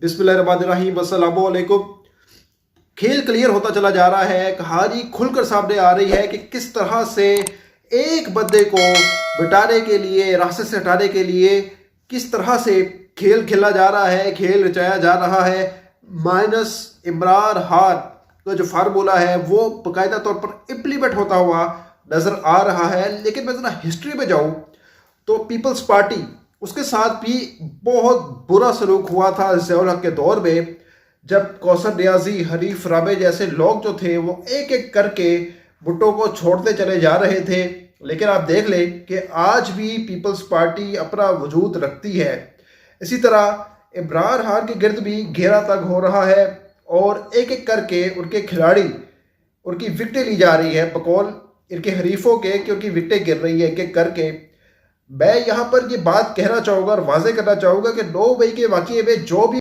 बिस्मिल्लाहिर्रहमानिर्रहीम अस्सलामु अलैकुम। खेल क्लियर होता चला जा रहा है, कहानी खुलकर सामने आ रही है कि किस तरह से एक बंदे को मिटाने के लिए, रास्ते से हटाने के लिए किस तरह से खेल खेला जा रहा है, खेल रचाया जा रहा है। माइनस इमरान खान का जो फार्मूला है वो बाकायदा तौर पर इम्प्लीमेंट होता हुआ नज़र आ रहा है। लेकिन मैं ज़रा हिस्ट्री में जाऊँ तो पीपल्स पार्टी, उसके साथ भी बहुत बुरा सलूक हुआ था ज़ियाउल हक के दौर में, जब कौसर नियाजी, हनीफ रामे जैसे लोग जो थे वो एक एक करके भुट्टो को छोड़ते चले जा रहे थे। लेकिन आप देख लें कि आज भी पीपल्स पार्टी अपना वजूद रखती है। इसी तरह इमरान खान के गिर्द भी घेरा तंग हो रहा है और एक एक करके उनके खिलाड़ी, उनकी विकटें ली जा रही है बकौल इनके हरीफों के कि उनकी विकटें गिर रही है एक एक करके। मैं यहाँ पर ये बात कहना चाहूँगा और वाज़ेह करना चाहूँगा कि 9 मई के वाक़ये में जो भी